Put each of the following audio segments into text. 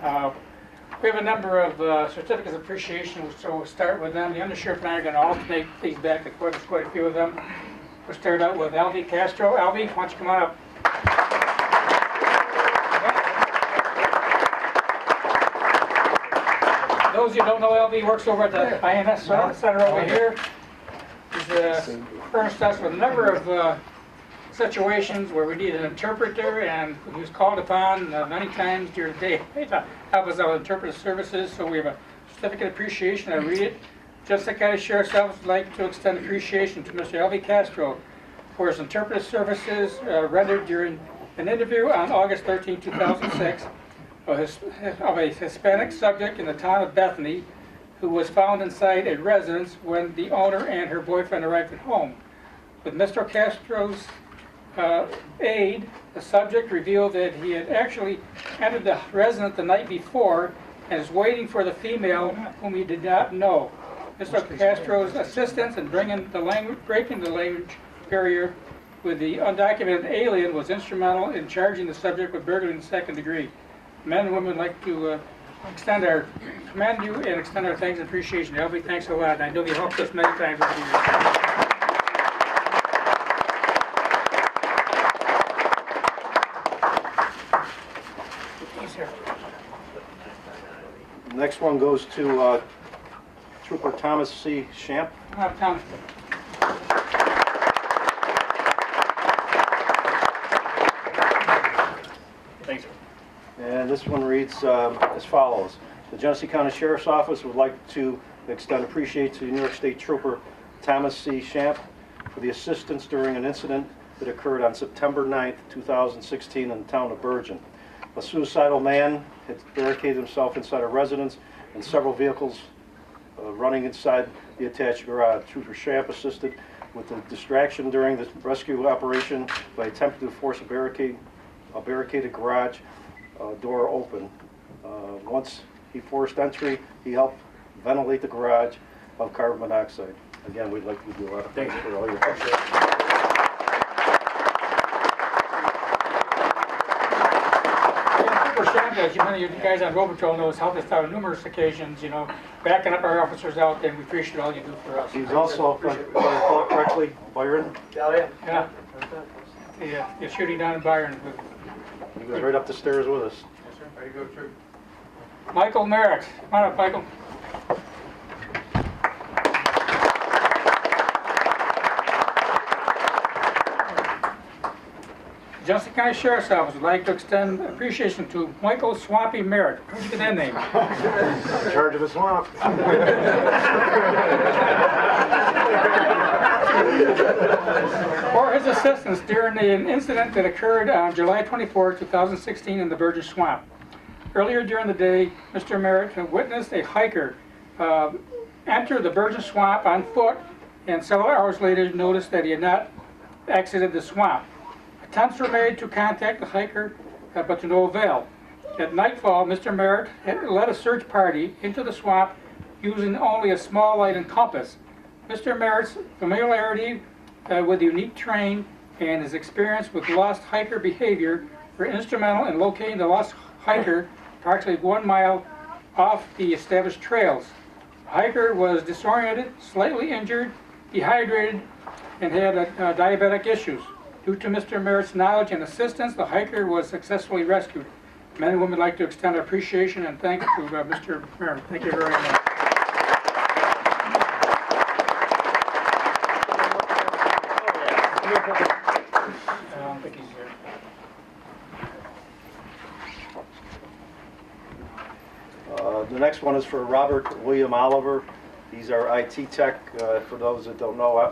We have a number of certificates of appreciation, so we'll start with them. The undersheriff and I are going to alternate these back. There's quite a few of them. We'll start out with Alvy Castro. Alvy, why don't you come on up? Those of you who don't know, Alvy works over at the INS Center over here. He's furnished us with a number of situations where we need an interpreter, and he was called upon many times during the day to help us out with interpretive services. So we have a certificate of appreciation. I read it. Genesee County Sheriff's Office would like to extend appreciation to Mr. Alvy Castro for his interpretive services rendered during an interview on August 13, 2006 of a Hispanic subject in the town of Bethany who was found inside a residence when the owner and her boyfriend arrived at home. With Mr. Castro's aid, the subject revealed that he had actually entered the residence the night before and is waiting for the female whom he did not know. Mr. Castro's assistance in breaking the language barrier with the undocumented alien was instrumental in charging the subject with burglary in the second degree. Men and women would like to commend you and extend our thanks and appreciation. Alvy, thanks a lot. I know you helped us many times over the years. The next one goes to Trooper Thomas C. Shamp. Thomas. Thanks, sir. And this one reads as follows. The Genesee County Sheriff's Office would like to extend appreciation to New York State Trooper Thomas C. Shamp for the assistance during an incident that occurred on September 9th, 2016 in the town of Bergen. A suicidal man had barricaded himself inside a residence and several vehicles running inside the attached garage. Trooper Shamp assisted with the distraction during the rescue operation by attempting to force a barricaded garage door open. Once he forced entry, he helped ventilate the garage of carbon monoxide. Again, we'd like to give you a lot of thanks for all your help. As many of you guys on Road Patrol know, has helped us out on numerous occasions, you know, backing up our officers out, and we appreciate all you do for us. He's also, if I recall correctly, Byron. Yeah. The shooting down in Byron. He was right up the stairs with us. Yes, sir. Ready to go, Troop. Michael Merritt. Come on up, Michael. Genesee County Sheriff's Office would like to extend appreciation to Michael Swampy Merritt. Where'd you get that name? In charge of the swamp. For his assistance during an incident that occurred on July 24, 2016 in the Bergen Swamp. Earlier during the day, Mr. Merritt witnessed a hiker enter the Bergen Swamp on foot, and several hours later noticed that he had not exited the swamp. Attempts were made to contact the hiker, but to no avail. At nightfall, Mr. Merritt led a search party into the swamp using only a small light and compass. Mr. Merritt's familiarity with the unique terrain and his experience with lost hiker behavior were instrumental in locating the lost hiker approximately 1 mile off the established trails. The hiker was disoriented, slightly injured, dehydrated, and had diabetic issues. Due to Mr. Merritt's knowledge and assistance, the hiker was successfully rescued. Men and women would like to extend our appreciation and thanks to Mr. Merritt. Thank you very much. I don't think he's here. The next one is for Robert William Oliver. He's our IT tech. For those that don't know,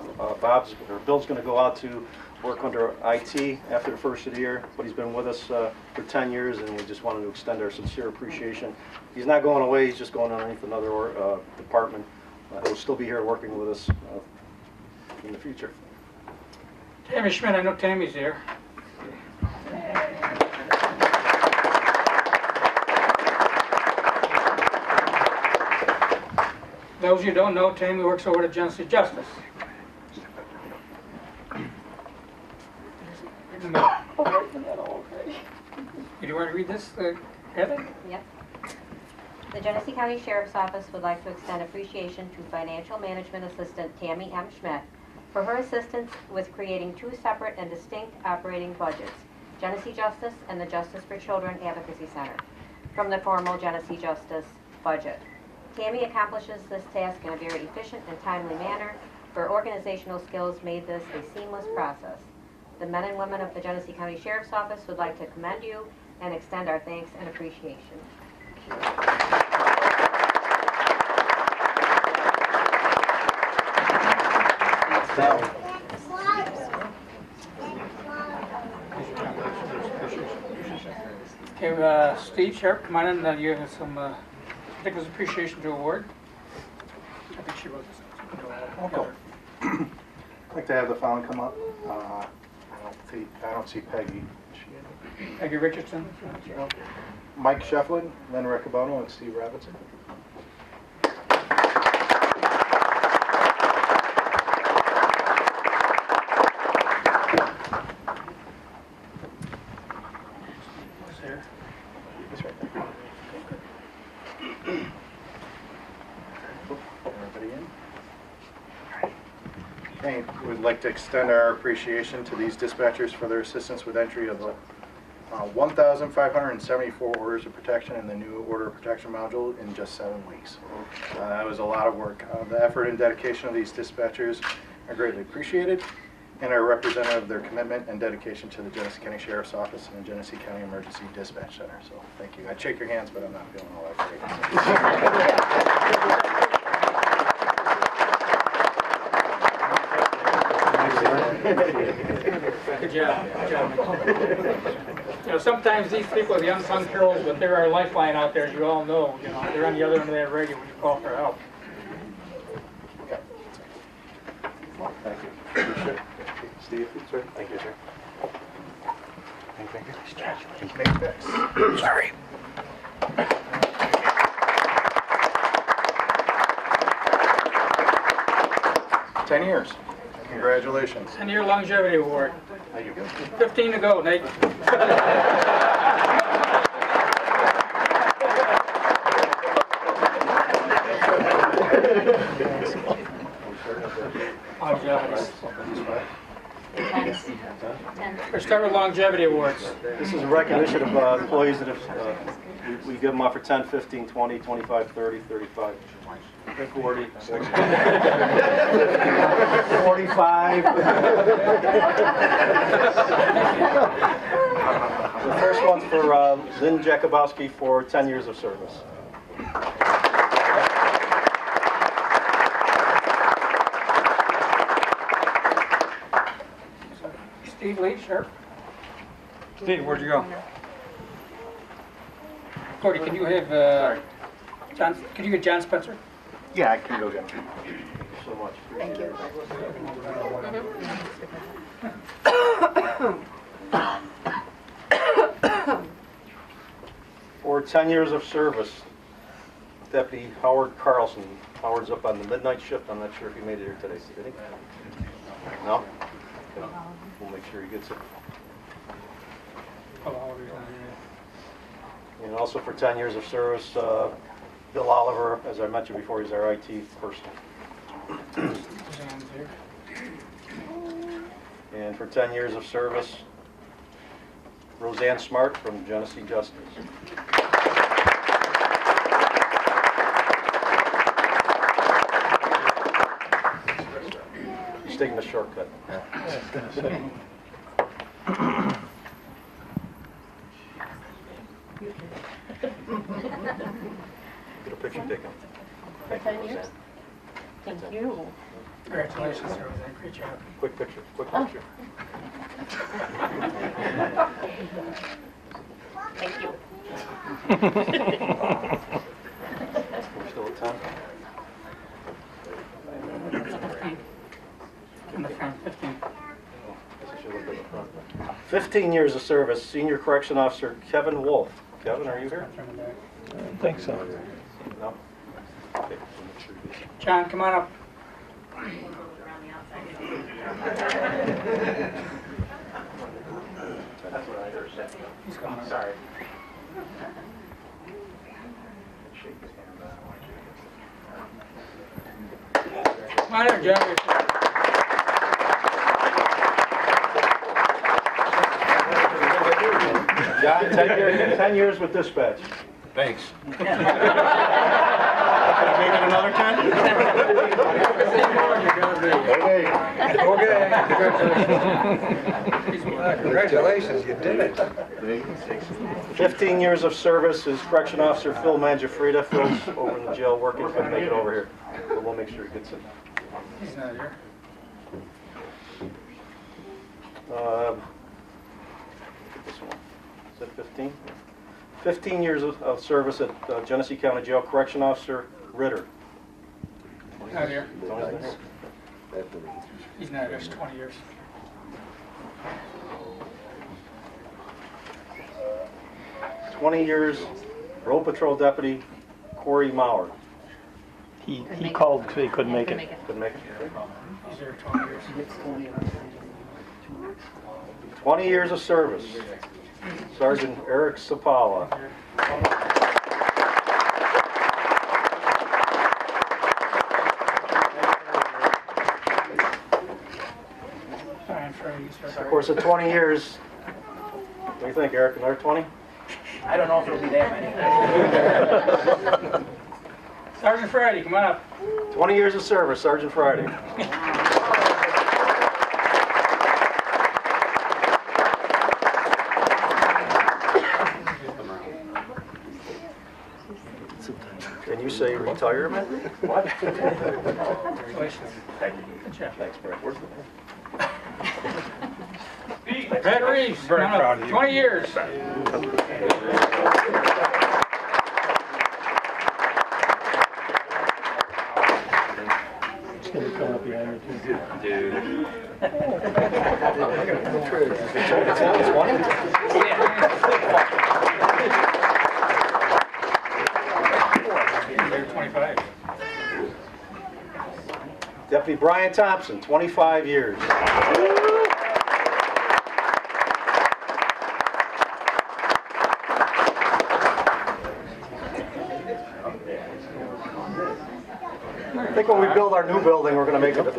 Bill's going to go out to work under IT after the first of the year, but he's been with us for 10 years, and we just wanted to extend our sincere appreciation. He's not going away, he's just going underneath another department. He'll still be here working with us in the future. Tammy Schmidt, I know Tammy's here. Those of you who don't know, Tammy works over at Genesee Justice. In the middle. Okay. Do you want to read this, Heather? Yep. Genesee County Sheriff's Office would like to extend appreciation to Financial Management Assistant Tammy M. Schmidt for her assistance with creating two separate and distinct operating budgets, Genesee Justice and the Justice for Children Advocacy Center, from the formal Genesee Justice budget. Tammy accomplishes this task in a very efficient and timely manner. Her organizational skills made this a seamless process. The men and women of the Genesee County Sheriff's Office would like to commend you and extend our thanks and appreciation. Okay, Steve, Sheriff, come on in. You have some particular appreciation to award. I think she wrote this. Okay. I'd like to have the following come up. I don't see Peggy. Peggy Richardson. Mike Shefflin, Lynn Riccobono, and Steve Robinson. Okay, we'd like to extend our appreciation to these dispatchers for their assistance with entry of the 1,574 orders of protection in the new order of protection module in just 7 weeks. That was a lot of work. The effort and dedication of these dispatchers are greatly appreciated and are representative of their commitment and dedication to the Genesee County Sheriff's Office and the Genesee County Emergency Dispatch Center. So thank you. I'd shake your hands, but I'm not feeling all that great. Good job. Good job. You know, sometimes these people are the unsung heroes, but they're our lifeline out there, as you all know. You know, they're on the other end of that radio when you call for help. Thank you. Steve, sir. Thank you, sir. Thank you. Sorry. 10 years. Congratulations. 10-year longevity award. Thank you. 15 to go, Nate. Longevity. Let's start with longevity awards. This is a recognition of employees that have, we give them out for 10, 15, 20, 25, 30, 35, 40, 45. The first one's for Lynn Jakubowski for 10 years of service. Steve Lee, Sheriff. Steve, where'd you go? Cody, can you have John? Can you get John Spencer? Yeah, I can go get him. Thank you so much. Thank you. For 10 years of service, Deputy Howard Carlson. Howard's up on the midnight shift. I'm not sure if he made it here today. Did he? No? Okay. We'll make sure he gets it. And also for 10 years of service, Bill Oliver, as I mentioned before, he's our IT person. And for 10 years of service, Roseanne Smart from Genesee Justice. He's taking the shortcut. Get a picture taken. Thank you, Roseanne. Thank you. Congratulations, sir. Great job. Quick picture, quick picture. Thank you. We're still at 10? In the front, 15. 15 years of service, Senior Correction Officer Kevin Wolf. Kevin, are you here? I think so. No? Okay. John, come on up. He's gone. Sorry. Shake his hand. Come on in, John. John, 10 years with dispatch. Thanks. Can I make it another time? Okay. Congratulations, you did it. 15 years of service is Correction Officer Phil Mangiafrida. Phil's over in the jail working, couldn't make it over here. But we'll make sure he gets it. He's not here. This one. Is that 15? 15 years of service at Genesee County Jail, Correction Officer Ritter. Not here. Tony's not here. He's not here. It's 20 years. Uh, 20 years, Road Patrol Deputy Corey Maurer. He called, so he couldn't make it. Couldn't make it. He's here 20 years. 20 years of service, Sergeant Eric Sapala. Fine, Freddie. Of course, at 20 years, what do you think, Eric? Another 20? I don't know if it'll be that many. Sergeant Friday, come on up. 20 years of service, Sergeant Friday. Can you say retirement? What? Congratulations. Thank you. Good job. Thanks, Brett. Where's the Brad Reeves, come Very on proud up. of you. 20 years. It's going to come up behind you, too. It's only 25. Deputy Brian Thompson, 25 years. I think when we build our new building, we're going to make it a...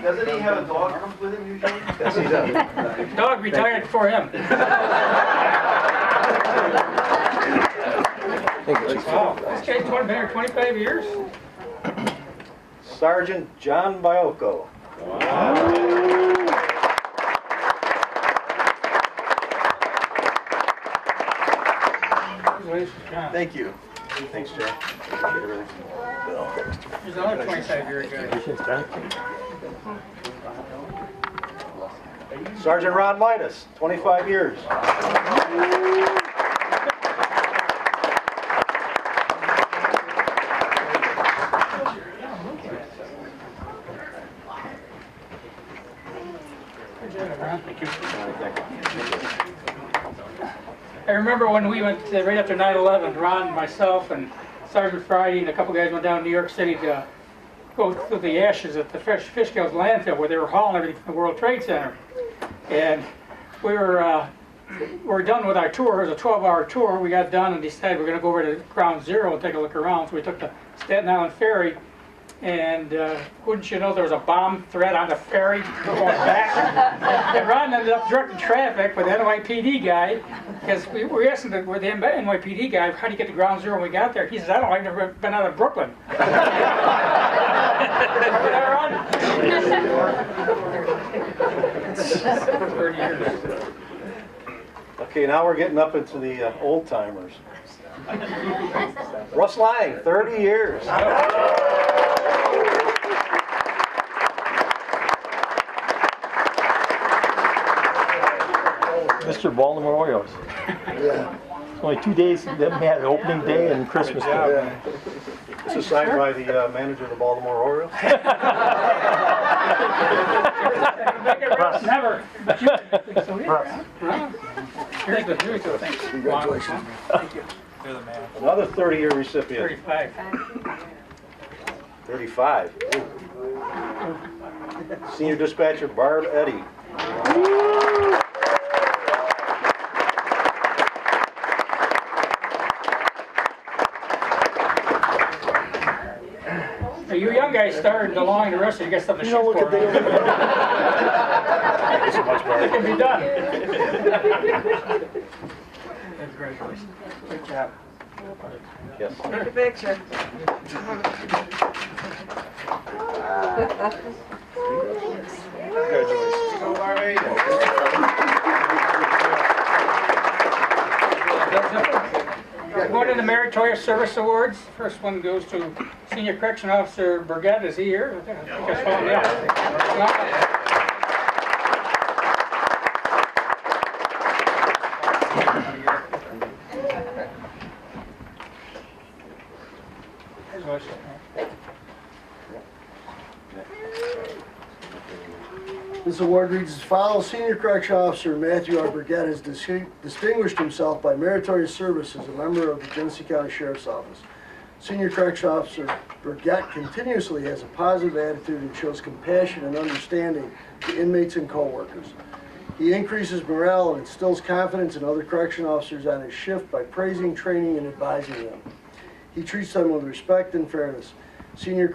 Doesn't he have a dog comes with him usually? Yes, he does. Dog retired before him. Wow, this guy's 25 years. Sergeant John Biocco. Congratulations, John. Thank you. Thanks, Joe. Appreciate everything. Here's another 25-year guy. Sergeant Ron Midas, 25 years. Good job, Ron. Thank you. I remember when we went right after 9/11, Ron, myself, and Sergeant Friday and a couple guys went down to New York City to go through the ashes at the Fishkills landfill where they were hauling everything from the World Trade Center. And we were done with our tour. It was a 12-hour tour. We got done and decided we're going to go over to Ground Zero and take a look around. So we took the Staten Island ferry. And wouldn't you know, there was a bomb threat on the ferry going back. And Ron ended up directing traffic with the NYPD guy, because we were asking the NYPD guy, how do you get to Ground Zero when we got there? He says, I don't know, I've never been out of Brooklyn. Remember that, Ron? 30 years. Okay, now we're getting up into the old timers. Russ Lang, 30 years. Mr. Baltimore Orioles. Yeah. It's only 2 days that we had opening day and Christmas Day. This is signed by the manager of the Baltimore Orioles. Russ, never. But you think so, yeah. Here's the thing. Congratulations. Thank you. Another 30-year recipient. 35. 35. Senior dispatcher Barb Eddy. Now, you young guys started along, the rest of you got something to shoot for. It can be done. Congratulations. Good job. Yes. Take a picture. We're going to the Meritorious Service Awards. First one goes to Senior Correction Officer Burgett. Is he here? I think I saw him, yeah. This award reads as follows. Senior Correction Officer Matthew R. Burgett has distinguished himself by meritorious service as a member of the Genesee County Sheriff's Office. Senior Correction Officer Burgett continuously has a positive attitude and shows compassion and understanding to inmates and coworkers. He increases morale and instills confidence in other correction officers on his shift by praising, training, and advising them. He treats them with respect and fairness. Senior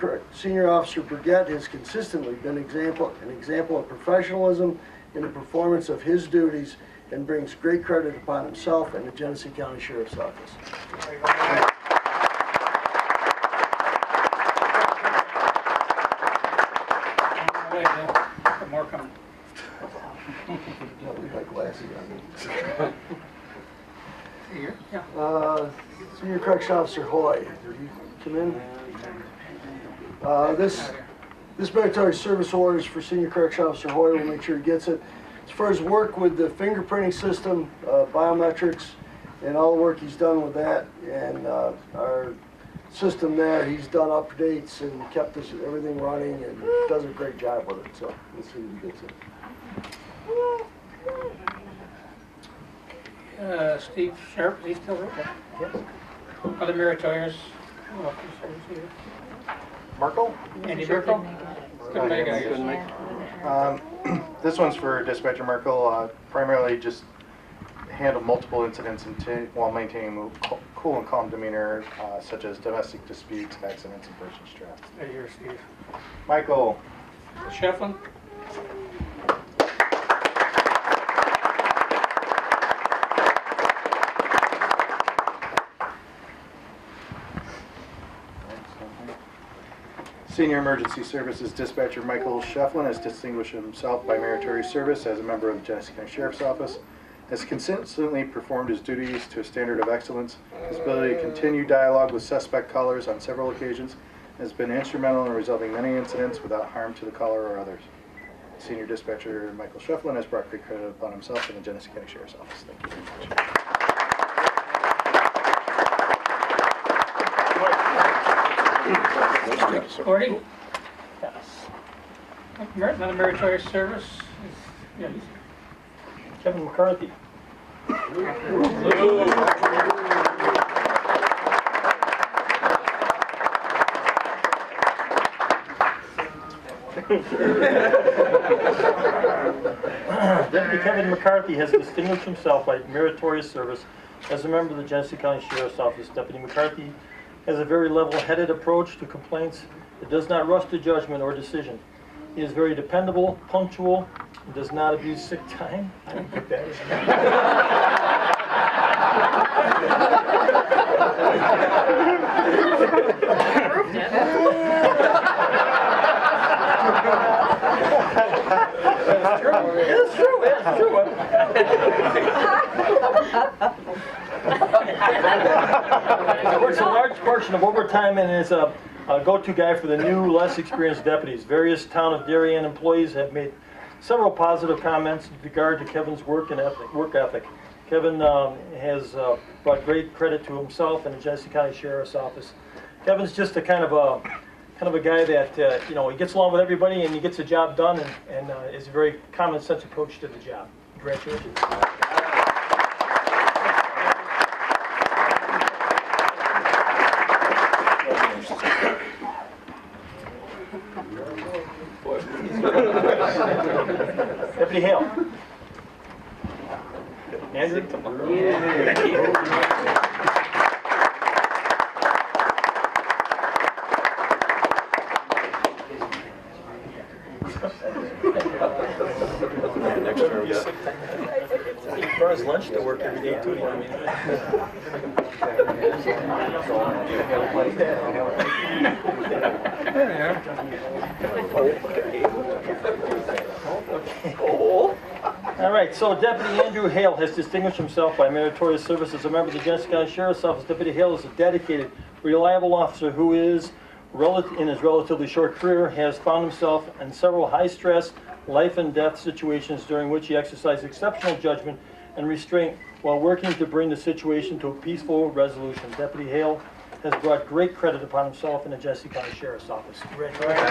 Officer Burgett has consistently been an example of professionalism in the performance of his duties and brings great credit upon himself and the Genesee County Sheriff's Office. More coming. My glasses on. Here? Yeah. Senior Correction Officer Hoy, did you come in? This meritorious service award is for Senior Correction Officer Hoy. We'll make sure he gets it. It's for his work with the fingerprinting system, biometrics, and all the work he's done with that, and our system there. He's done updates and kept everything running, and does a great job with it. So let's see if he gets it. Steve Sheriff, is he still there? Yes. Other meritorious officers here. Merkel? Andy Merkel? Couldn't make it, I guess. This one's for Dispatcher Merkel, primarily just handle multiple incidents while maintaining a cool and calm demeanor, such as domestic disputes, accidents, and person stress. Right here, Steve. Michael? Shefflin? Senior Emergency Services Dispatcher Michael Shefflin has distinguished himself by meritorious service as a member of the Genesee County Sheriff's Office, has consistently performed his duties to a standard of excellence, his ability to continue dialogue with suspect callers on several occasions, has been instrumental in resolving many incidents without harm to the caller or others. Senior Dispatcher Michael Shefflin has brought great credit upon himself and the Genesee County Sheriff's Office. Thank you very much. Gordy? Another meritorious service. Yeah, Kevin McCarthy. Deputy Kevin McCarthy has distinguished himself by meritorious service as a member of the Genesee County Sheriff's Office. Deputy McCarthy has a very level-headed approach to complaints that does not rush to judgment or decision. He is very dependable, punctual, and does not abuse sick time. I don't think that is. It's true. He works a large portion of overtime and is a go-to guy for the new, less experienced deputies. Various town of Darien employees have made several positive comments with regard to Kevin's work ethic. Kevin has brought great credit to himself and the Genesee County Sheriff's Office. Kevin's just a kind of a guy that he gets along with everybody and he gets the job done and is a very common sense approach to the job. Congratulations. Deputy Hale. Andrew? He brought lunch to work every day too, you know what All right, so Deputy Andrew Hale has distinguished himself by meritorious service as a member of the Genesee County Sheriff's Office. Deputy Hale is a dedicated, reliable officer who is, in his relatively short career, has found himself in several high-stress, life and death situations during which he exercised exceptional judgment and restraint while working to bring the situation to a peaceful resolution. Deputy Hale has brought great credit upon himself in the Genesee County Sheriff's Office. Congratulations.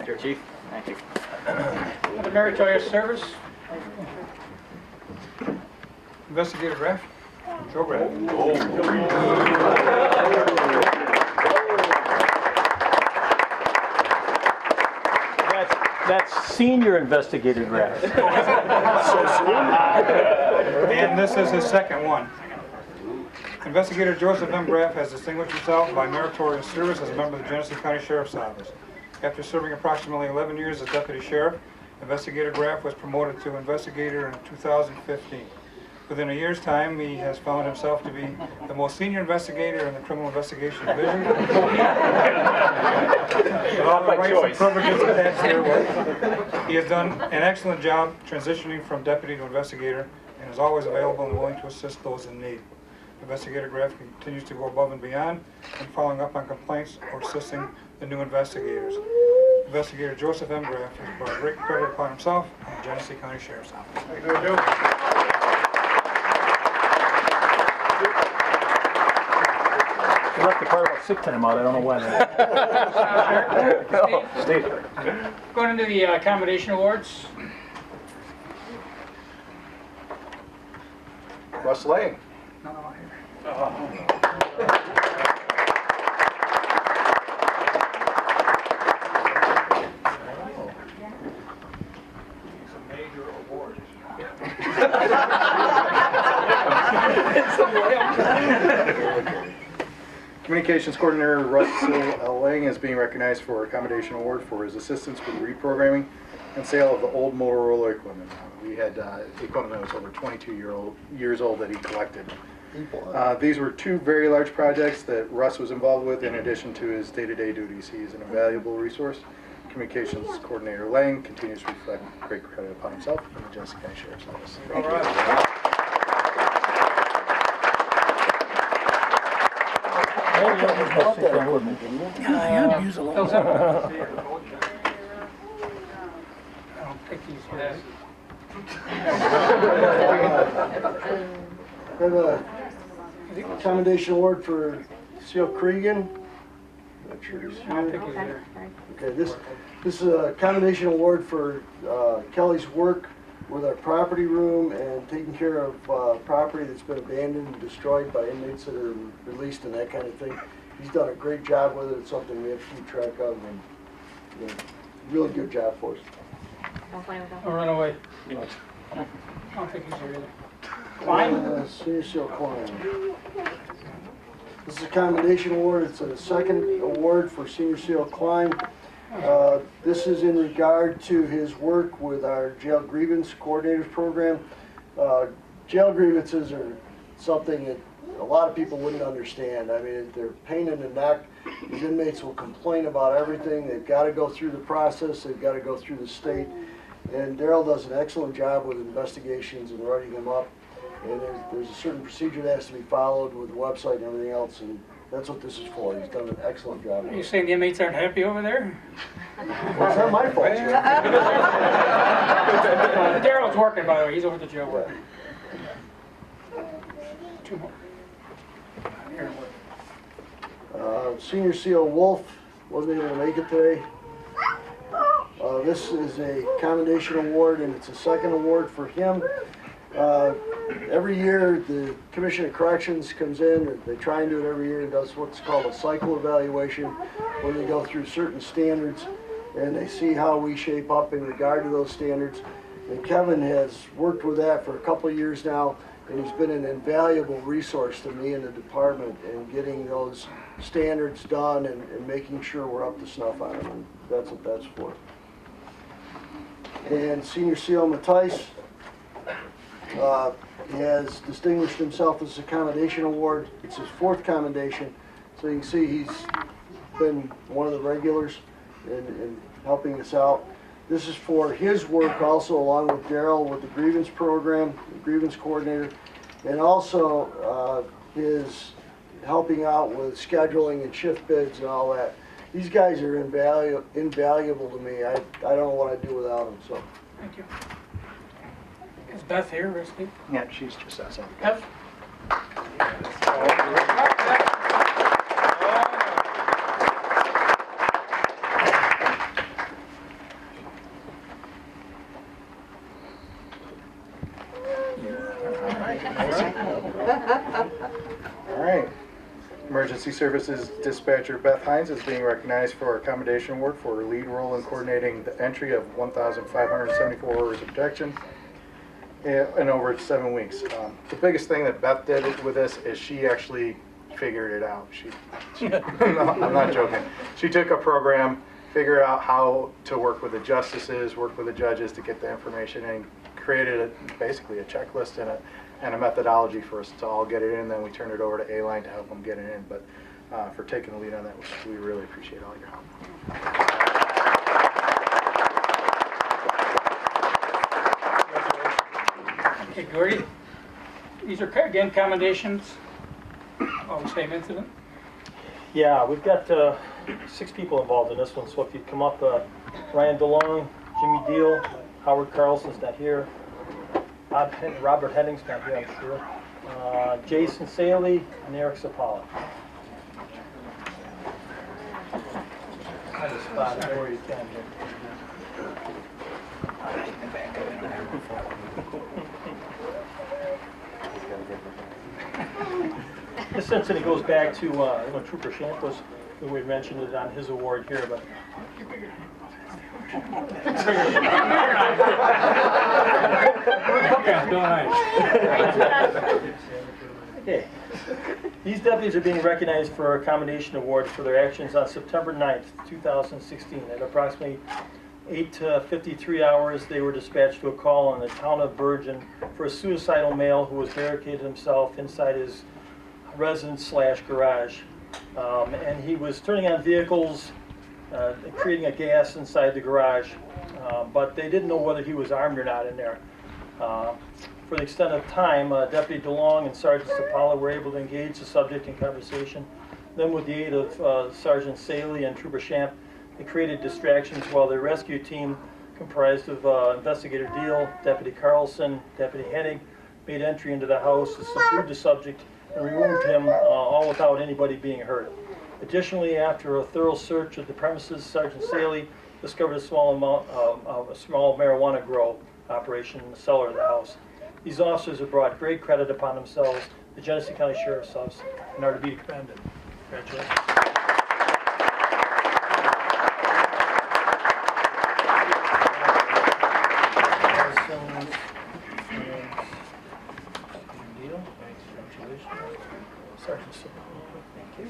Carrie, Chief, thank you. the meritorious service. Investigator Graff? Joe Graff. That's Senior Investigator Graff. And this is his second one. Investigator Joseph M. Graff has distinguished himself by meritorious service as a member of the Genesee County Sheriff's Office. After serving approximately 11 years as Deputy Sheriff, Investigator Graff was promoted to Investigator in 2015. Within a year's time, he has found himself to be the most senior investigator in the Criminal Investigation Division. With all the rights and privileges attached therewith, he has done an excellent job transitioning from deputy to investigator and is always available and willing to assist those in need. Investigator Graff continues to go above and beyond in following up on complaints or assisting the new investigators. Investigator Joseph M. Graff has brought great credit upon himself in the Genesee County Sheriff's Office. Very good, Joe. You left the part about sick time out, I don't know why. Steve. Going into the accommodation awards. Russ Lang. No, here. It's a major award. Communications Coordinator Russell Lang is being recognized for Accommodation Award for his assistance with reprogramming and sale of the old Motorola equipment. We had equipment that was over 22 years old that he collected. These were two very large projects that Russ was involved with in addition to his day-to-day duties. He is an invaluable resource. Communications Coordinator Lang continues to reflect great credit upon himself in the Genesee County Sheriff's Office. All right. I am using a Those up. I don't think these guys. We have a commendation award for Seal Cregan. Not sure he's I don't here. think he's there. Okay, this is a commendation award for Kelly's work with our property room and taking care of property that's been abandoned and destroyed by inmates that are released and that kind of thing. He's done a great job with it. It's something we have to keep track of, and really good job for us. Don't run away. I don't think he's here either. Klein? Senior Seal Klein. This is a commendation award. It's a second award for Senior Seal Klein. This is in regard to his work with our jail grievance coordinators program. Jail grievances are something that a lot of people wouldn't understand. I mean, they're pain in the neck. These inmates will complain about everything. They've got to go through the process. They've got to go through the state. And Daryl does an excellent job with investigations and writing them up. And there's a certain procedure that has to be followed with the website and everything else. And that's what this is for. He's done an excellent job. Are you saying the inmates aren't happy over there? Well, it's not my fault, Jim. Daryl's working, by the way. He's over at the jail working. Two more. Here. Senior Seal Wolf wasn't able to make it today. This is a commendation award, and it's a second award for him. Every year, the Commission of Corrections comes in, and they try and do it every year, and does what's called a cycle evaluation, where they go through certain standards, and they see how we shape up in regard to those standards. And Kevin has worked with that for a couple of years now, and he's been an invaluable resource to me in the department in getting those standards done and making sure we're up to snuff on them, and that's what that's for. And Senior CO Matthijs has distinguished himself with this accommodation award. It's his 4th commendation, so you can see he's been one of the regulars in helping us out. This is for his work also, along with Daryl, with the grievance program, the grievance coordinator, and also his helping out with scheduling and shift bids and all that. These guys are invaluable to me. I don't know what I'd do without them, so. Thank you. Is Beth here, Rusty? Yeah, she's just outside. Beth? All right. Emergency Services Dispatcher Beth Hines is being recognized for her commendation award for her lead role in coordinating the entry of 1,574 orders of protection in over 7 weeks. The biggest thing that Beth did with this is she actually figured it out. No, I'm not joking. She took a program, figured out how to work with the justices, work with the judges to get the information, and created basically a checklist and a methodology for us to all get it in. Then we turned it over to A-Line to help them get it in. But for taking the lead on that, we really appreciate all your help. Okay, Gordy, these are again commendations of the same incident. Yeah, we've got 6 people involved in this one, so if you'd come up, Ryan DeLong, Jimmy Deal, Howard Carlson's not here, Robert Heading's not here, I'm sure, Jason Saley, and Eric Sapala. I just spot it where you can here. This incident goes back to Trooper Shamp was, we mentioned it on his award here, but okay. These deputies are being recognized for a commendation award for their actions on September 9th, 2016. At approximately 8:53 hours, they were dispatched to a call in the town of Bergen for a suicidal male who was barricaded himself inside his residence/garage. And he was turning on vehicles, creating a gas inside the garage, but they didn't know whether he was armed or not in there. For the extent of time, Deputy DeLong and Sergeant Sapala were able to engage the subject in conversation. Then with the aid of Sergeant Saley and Trooper Shamp, they created distractions while their rescue team, comprised of Investigator Deal, Deputy Carlson, Deputy Hennig, made entry into the house, subdued the subject, and removed him, all without anybody being hurt. Additionally, after a thorough search of the premises, Sergeant Saley discovered a small marijuana grow operation in the cellar of the house. These officers have brought great credit upon themselves, the Genesee County Sheriff's Office, and are to be commended. Congratulations. Sergeant Sapala, thank you.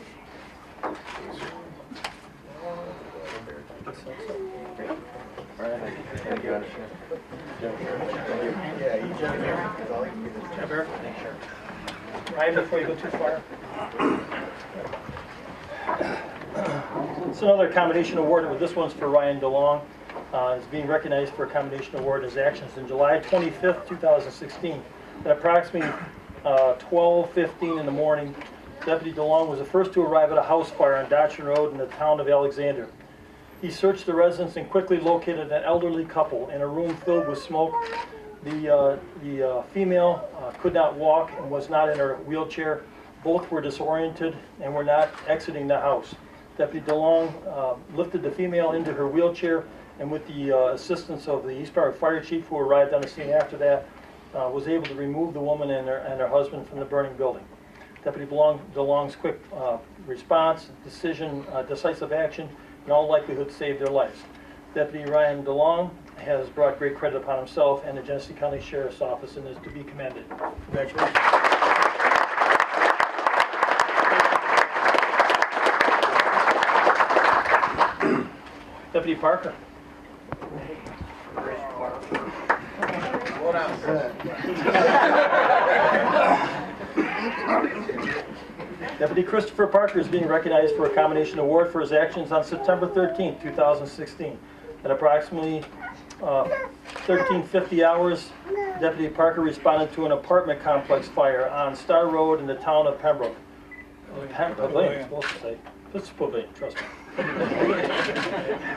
Ryan, before you go too far. It's another commendation award. This one's for Ryan DeLong. He's being recognized for a commendation award his actions in July 25th, 2016. At approximately 12:15 in the morning, Deputy DeLong was the first to arrive at a house fire on Dodson Road in the town of Alexander. He searched the residence and quickly located an elderly couple in a room filled with smoke. The female could not walk and was not in her wheelchair. Both were disoriented and were not exiting the house. Deputy DeLong lifted the female into her wheelchair, and with the assistance of the East Park Fire Chief, who arrived on the scene after that, was able to remove the woman and her husband from the burning building. Deputy DeLong's quick response, decisive action, in all likelihood saved their lives. Deputy Ryan DeLong has brought great credit upon himself and the Genesee County Sheriff's Office and is to be commended. Congratulations. Deputy Parker. Deputy Christopher Parker is being recognized for a combination award for his actions on September 13th, 2016. At approximately 1350 hours, Deputy Parker responded to an apartment complex fire on Star Road in the town of Pembroke. Pavilion, supposed to say. This is Pavilion, trust me.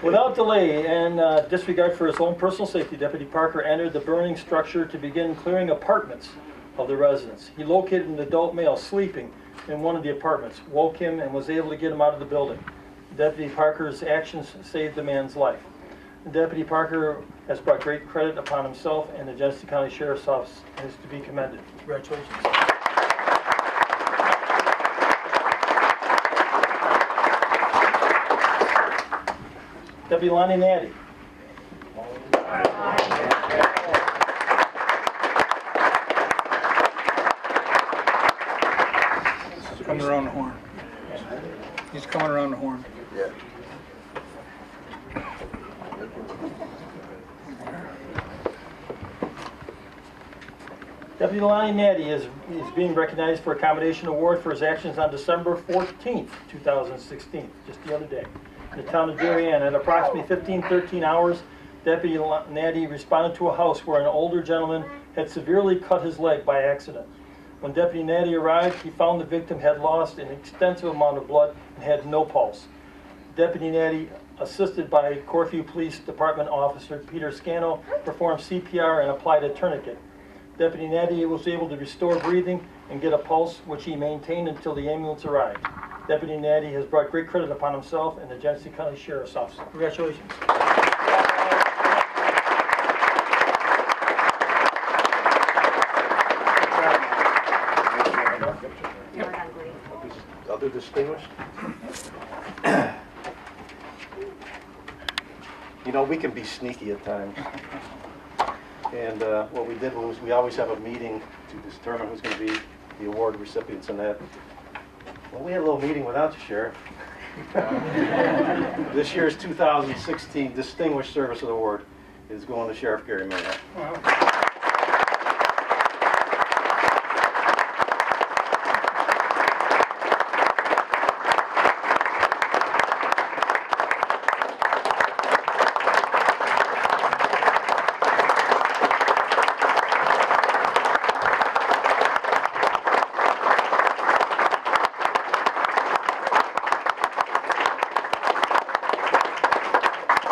Without delay and disregard for his own personal safety, Deputy Parker entered the burning structure to begin clearing apartments of the residents. He located an adult male sleeping in one of the apartments, woke him, and was able to get him out of the building. Deputy Parker's actions saved the man's life. Deputy Parker has brought great credit upon himself, and the Genesee County Sheriff's Office is to be commended. Congratulations. Deputy Lonnie Natty. Coming around the horn. He's coming around the horn. Yeah. Deputy Lonnie Natty is being recognized for a commendation award for his actions on December 14th, 2016, just the other day, in the town of Darien. At approximately 15:13 hours, Deputy Natty responded to a house where an older gentleman had severely cut his leg by accident. When Deputy Natty arrived, he found the victim had lost an extensive amount of blood and had no pulse. Deputy Natty, assisted by Corfu Police Department Officer Peter Scano, performed CPR and applied a tourniquet. Deputy Natty was able to restore breathing and get a pulse, which he maintained until the ambulance arrived. Deputy Natty has brought great credit upon himself and the Genesee County Sheriff's Office. Congratulations. Other distinguished? You know, we can be sneaky at times. And what we did was we always have a meeting to determine who's going to be the award recipients and that. Well, we had a little meeting without you, Sheriff. This year's 2016 Distinguished Service Award is going to Sheriff Gary Maha. Well,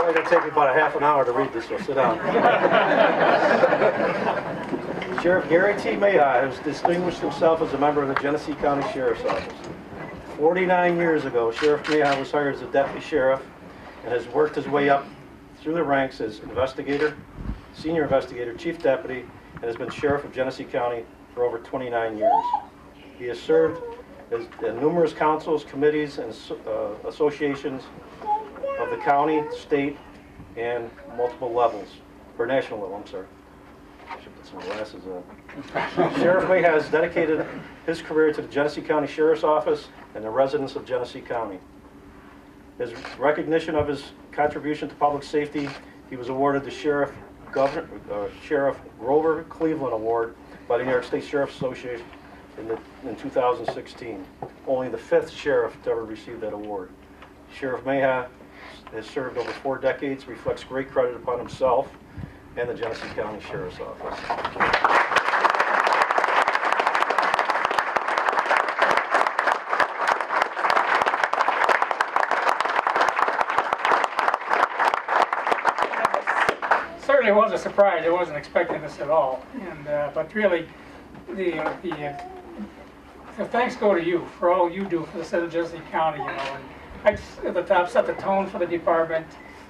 It's going to take me about a half an hour to read this, so sit down. Sheriff Gary T. Maha has distinguished himself as a member of the Genesee County Sheriff's Office. 49 years ago, Sheriff Maha was hired as a deputy sheriff and has worked his way up through the ranks as investigator, senior investigator, chief deputy, and has been Sheriff of Genesee County for over 29 years. He has served as numerous councils, committees, and associations of the county, state, and multiple levels, or national level, I'm sorry. I should put some glasses on. Sheriff Maha has dedicated his career to the Genesee County Sheriff's Office and the residents of Genesee County. As recognition of his contribution to public safety, he was awarded the Sheriff Grover Cleveland Award by the New York State Sheriff's Association in 2016. Only the 5th sheriff to ever receive that award. Sheriff Maha has served over 4 decades, reflects great credit upon himself and the Genesee County Sheriff's Office. certainly was a surprise. I wasn't expecting this at all. And but really, the thanks go to you for all you do for the city of Genesee County. You know, and I just at the top set the tone for the department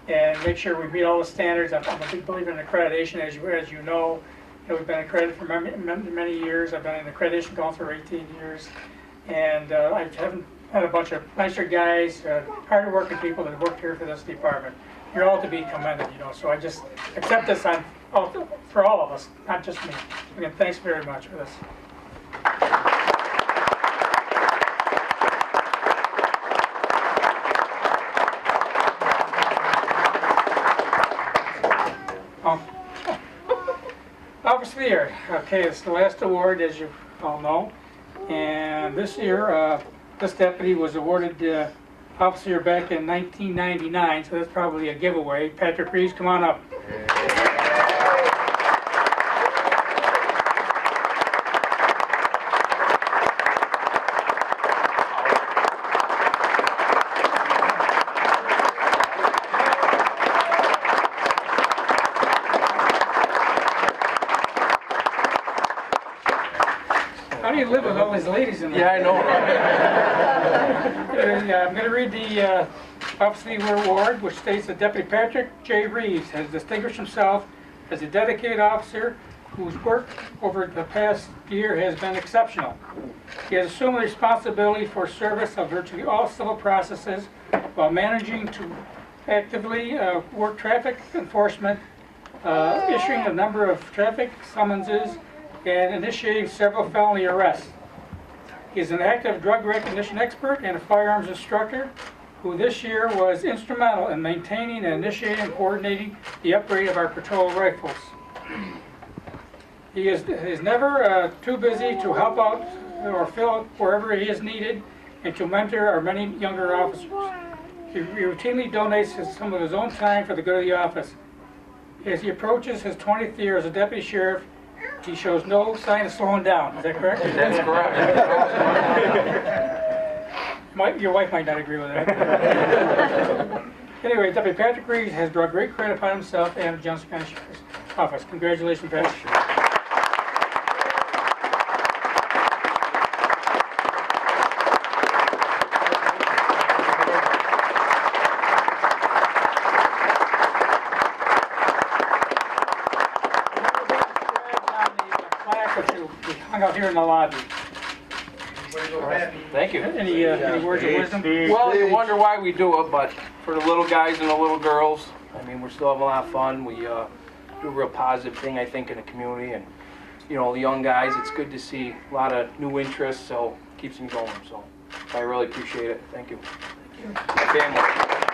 and make sure we meet all the standards. I'm a big believer in accreditation, as you know. We've been accredited for many years. I've been in the accreditation council for 18 years, and I haven't had a bunch of nicer guys, hard-working people that work here for this department. You're all to be commended, you know. So I just accept this for all of us, not just me. Again, thanks very much for this. Officer of the Year. Okay, it's the last award, as you all know. And this year, this deputy was awarded Officer of the Year back in 1999, so that's probably a giveaway. Patrick Reeves, come on up. How do you live with all these ladies in there? Yeah, I know. I'm going to read the Officer of the Year Award, which states that Deputy Patrick J. Reeves has distinguished himself as a dedicated officer whose work over the past year has been exceptional. He has assumed the responsibility for service of virtually all civil processes while managing to actively work traffic enforcement, issuing a number of traffic summonses, and initiating several felony arrests. He is an active drug recognition expert and a firearms instructor who this year was instrumental in maintaining and initiating and coordinating the upgrade of our patrol rifles. He is never too busy to help out or fill out wherever he is needed and to mentor our many younger officers. He routinely donates some of his own time for the good of the office. As he approaches his 20th year as a deputy sheriff, he shows no sign of slowing down. Is that correct? That's correct. Your wife might not agree with that. Anyway, Deputy Patrick Reeves has brought great credit upon himself and the Genesee County Sheriff's Office. Congratulations, Patrick. We hung out here in the lobby. Thank you. Any words of wisdom? Well, you wonder why we do it, but for the little guys and the little girls, I mean, we're still having a lot of fun. We do a real positive thing, I think, in the community. And, you know, the young guys, it's good to see a lot of new interests, so it keeps me going. So I really appreciate it. Thank you. My family.